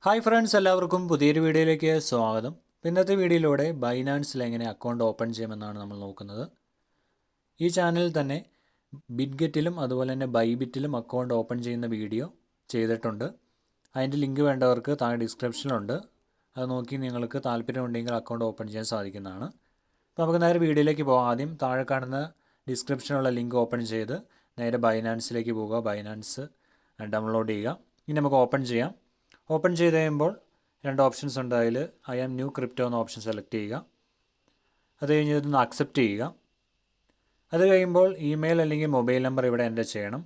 Hi friends, എല്ലാവർക്കും പുതിയൊരു വീഡിയോയിലേക്ക് സ്വാഗതം. ഇന്നത്തെ വീഡിയോയിലൂടെ ബൈനാൻസിൽ എങ്ങനെ അക്കൗണ്ട് ഓപ്പൺ ചെയ്യുമെന്നാണ് നമ്മൾ നോക്കുന്നത്. ഈ ചാനലിൽ തന്നെ ബിറ്റ്ഗെറ്റിലും അതുപോലെ തന്നെ ബൈബിറ്റിലും അക്കൗണ്ട് ഓപ്പൺ ചെയ്യുന്ന വീഡിയോ ചെയ്തിട്ടുണ്ട്. അതിൻ്റെ ലിങ്ക് വേണ്ടവർക്ക് താഴെ ഡിസ്ക്രിപ്ഷനിലുണ്ട്. അത് നോക്കി നിങ്ങൾക്ക് താല്പര്യമുണ്ടെങ്കിൽ അക്കൗണ്ട് ഓപ്പൺ ചെയ്യാൻ സാധിക്കുന്നതാണ്. അപ്പോൾ നമുക്ക് നേരെ വീഡിയോയിലേക്ക് പോകാം. ആദ്യം താഴെ കാണുന്ന ഡിസ്ക്രിപ്ഷനുള്ള ലിങ്ക് ഓപ്പൺ ചെയ്ത് നേരെ ബൈനാൻസിലേക്ക് പോവുക. ബൈനാൻസ് ഡൗൺലോഡ് ചെയ്യുക. ഇനി നമുക്ക് ഓപ്പൺ ചെയ്യാം. ഓപ്പൺ ചെയ്ത് കഴിയുമ്പോൾ രണ്ട് ഓപ്ഷൻസ് ഉണ്ട്. അതിൽ ഐ ആം ന്യൂ ക്രിപ്റ്റോ എന്ന ഓപ്ഷൻ സെലക്ട് ചെയ്യുക. അത് കഴിഞ്ഞ് ഇതൊന്ന് അക്സെപ്റ്റ് ചെയ്യുക. അത് കഴിയുമ്പോൾ ഇമെയിൽ അല്ലെങ്കിൽ മൊബൈൽ നമ്പർ ഇവിടെ എൻ്റർ ചെയ്യണം.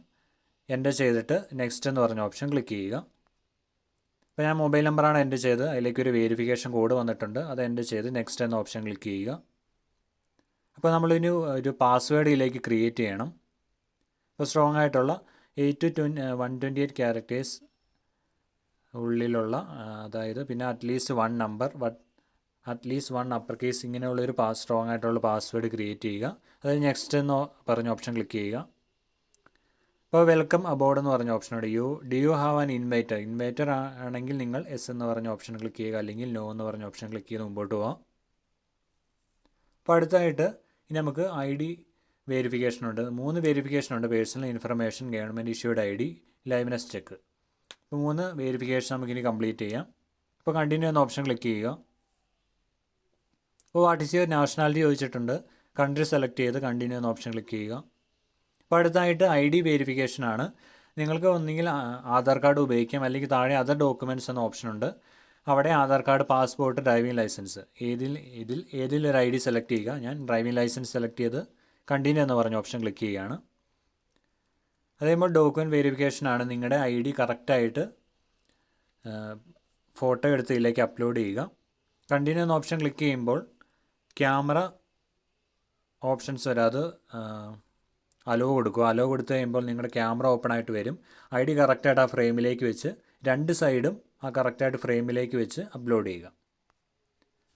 എൻ്റർ ചെയ്തിട്ട് നെക്സ്റ്റ് എന്ന് പറഞ്ഞ ഓപ്ഷൻ ക്ലിക്ക് ചെയ്യുക. അപ്പോൾ ഞാൻ മൊബൈൽ നമ്പറാണ് എൻ്റർ ചെയ്ത് അതിലേക്കൊരു വെരിഫിക്കേഷൻ കോഡ് വന്നിട്ടുണ്ട്. അത് എൻ്റർ ചെയ്ത് നെക്സ്റ്റ് എന്ന ഓപ്ഷൻ ക്ലിക്ക് ചെയ്യുക. അപ്പോൾ നമ്മളിനി ഒരു പാസ്വേഡ് ഇതിലേക്ക് ക്രിയേറ്റ് ചെയ്യണം. അപ്പോൾ സ്ട്രോങ് ആയിട്ടുള്ള 8 to 128 ക്യാരക്ടേഴ്സ് ഉള്ളിലുള്ള, അതായത് പിന്നെ അറ്റ്ലീസ്റ്റ് വൺ അപ്പർ കേസ് ഇങ്ങനെയുള്ളൊരു സ്ട്രോങ് ആയിട്ടുള്ള പാസ്വേഡ് ക്രിയേറ്റ് ചെയ്യുക. അതായത് നെക്സ്റ്റ് എന്ന് പറഞ്ഞ ഓപ്ഷൻ ക്ലിക്ക് ചെയ്യുക. അപ്പോൾ വെൽക്കം അബോർഡ് എന്ന് പറഞ്ഞ ഓപ്ഷനോട് do you have an inviter ആണെങ്കിൽ നിങ്ങൾ എസ് എന്ന് പറഞ്ഞ ഓപ്ഷൻ ക്ലിക്ക് ചെയ്യുക, അല്ലെങ്കിൽ നോ എന്ന് പറഞ്ഞ ഓപ്ഷൻ ക്ലിക്ക് ചെയ്ത് മുമ്പോട്ട് പോകാം. അപ്പോൾ അടുത്തായിട്ട് ഇനി നമുക്ക് ID വെരിഫിക്കേഷൻ ഉണ്ട്. 3 വെരിഫിക്കേഷൻ ഉണ്ട്: personal information, government issued ID, liveness check. ഇപ്പോൾ 3 വെരിഫിക്കേഷൻ നമുക്കിനി കംപ്ലീറ്റ് ചെയ്യാം. ഇപ്പോൾ കണ്ടിന്യൂ എന്ന ഓപ്ഷൻ ക്ലിക്ക് ചെയ്യുക. അപ്പോൾ വാട്ട് ഈസ് യുവർ നാഷണാലിറ്റി ചോദിച്ചിട്ടുണ്ട്. കൺട്രി സെലക്ട് ചെയ്ത് കണ്ടിന്യൂ എന്ന ഓപ്ഷൻ ക്ലിക്ക് ചെയ്യുക. അപ്പോൾ അടുത്തായിട്ട് ID വെരിഫിക്കേഷൻ ആണ്. നിങ്ങൾക്ക് ഒന്നുകിൽ ആധാർ കാർഡ് ഉപയോഗിക്കാം, അല്ലെങ്കിൽ താഴെ അതർ ഡോക്യുമെൻറ്റ്സ് എന്ന ഓപ്ഷൻ ഉണ്ട്. അവിടെ Aadhaar card, passport, driving licence ഏതിൽ ഒരു ID സെലക്ട് ചെയ്യുക. ഞാൻ ഡ്രൈവിംഗ് ലൈസൻസ് സെലക്ട് ചെയ്ത് കണ്ടിന്യൂ എന്ന് പറഞ്ഞ ഓപ്ഷൻ ക്ലിക്ക് ചെയ്യുകയാണ്. അതേപോലെ ഡോക്യുമെൻറ്റ് വെരിഫിക്കേഷൻ ആണ്. നിങ്ങളുടെ ID കറക്റ്റായിട്ട് ഫോട്ടോ എടുത്ത് ഇതിലേക്ക് അപ്ലോഡ് ചെയ്യുക. കണ്ടിന്യൂ എന്ന ഓപ്ഷൻ ക്ലിക്ക് ചെയ്യുമ്പോൾ ക്യാമറ ഓപ്ഷൻസ് വരും. അത് അലോ കൊടുക്കുക. അലോ കൊടുത്തു കഴിയുമ്പോൾ നിങ്ങളുടെ ക്യാമറ ഓപ്പൺ ആയിട്ട് വരും. ID കറക്റ്റായിട്ട് ആ ഫ്രെയിമിലേക്ക് വെച്ച് രണ്ട് സൈഡും ആ കറക്റ്റായിട്ട് ഫ്രെയിമിലേക്ക് വെച്ച് അപ്ലോഡ് ചെയ്യുക.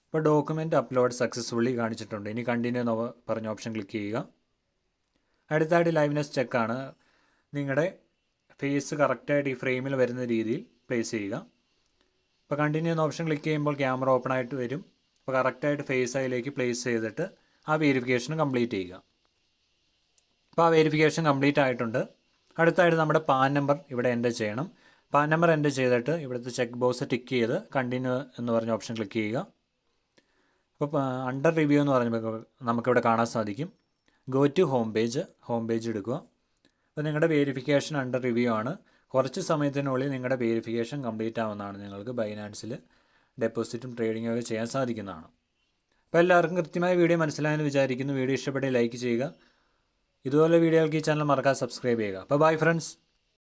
ഇപ്പോൾ ഡോക്യുമെൻറ്റ് അപ്ലോഡ് സക്സസ്ഫുള്ളി കാണിച്ചിട്ടുണ്ട്. ഇനി കണ്ടിന്യൂ എന്ന് പറഞ്ഞ ഓപ്ഷൻ ക്ലിക്ക് ചെയ്യുക. അടുത്തായിട്ട് ലൈവ്നെസ് ചെക്കാണ്. നിങ്ങളുടെ ഫേസ് കറക്റ്റായിട്ട് ഈ ഫ്രെയിമിൽ വരുന്ന രീതിയിൽ പ്ലേസ് ചെയ്യുക. ഇപ്പോൾ കണ്ടിന്യൂ എന്ന ഓപ്ഷൻ ക്ലിക്ക് ചെയ്യുമ്പോൾ ക്യാമറ ഓപ്പൺ ആയിട്ട് വരും. അപ്പോൾ കറക്റ്റായിട്ട് ഫേസ് അതിലേക്ക് പ്ലേസ് ചെയ്തിട്ട് ആ വെരിഫിക്കേഷൻ കംപ്ലീറ്റ് ചെയ്യുക. അപ്പോൾ ആ വെരിഫിക്കേഷൻ കംപ്ലീറ്റ് ആയിട്ടുണ്ട്. അടുത്തായിട്ട് നമ്മുടെ പാൻ നമ്പർ ഇവിടെ എൻ്റർ ചെയ്യണം. പാൻ നമ്പർ എൻ്റർ ചെയ്തിട്ട് ഇവിടുത്തെ ചെക്ക് ബോക്സ് ടിക്ക് ചെയ്ത് കണ്ടിന്യൂ എന്ന് പറഞ്ഞ ഓപ്ഷൻ ക്ലിക്ക് ചെയ്യുക. അപ്പോൾ അണ്ടർ റിവ്യൂ എന്ന് പറഞ്ഞപ്പോൾ നമുക്കിവിടെ കാണാൻ സാധിക്കും. ഗോ ടു ഹോം പേജ് എടുക്കുക. അപ്പോൾ നിങ്ങളുടെ വെരിഫിക്കേഷൻ അണ്ടർ റിവ്യൂ ആണ്. കുറച്ച് സമയത്തിനുള്ളിൽ നിങ്ങളുടെ വെരിഫിക്കേഷൻ കംപ്ലീറ്റ് ആവുന്നതാണ്. നിങ്ങൾക്ക് ബൈനാൻസിൽ ഡെപ്പോസിറ്റും ട്രേഡിങ്ങും ഒക്കെ ചെയ്യാൻ സാധിക്കുന്നതാണ്. അപ്പോൾ എല്ലാവർക്കും കൃത്യമായ വീഡിയോ മനസ്സിലായെന്ന് വിചാരിക്കുന്നു. വീഡിയോ ഇഷ്ടപ്പെട്ടെങ്കിൽ ലൈക്ക് ചെയ്യുക. ഇതുപോലെ വീഡിയോകൾക്ക് ഈ ചാനൽ മറക്കാതെ സബ്സ്ക്രൈബ് ചെയ്യുക. അപ്പോൾ ബൈ ഫ്രണ്ട്സ്.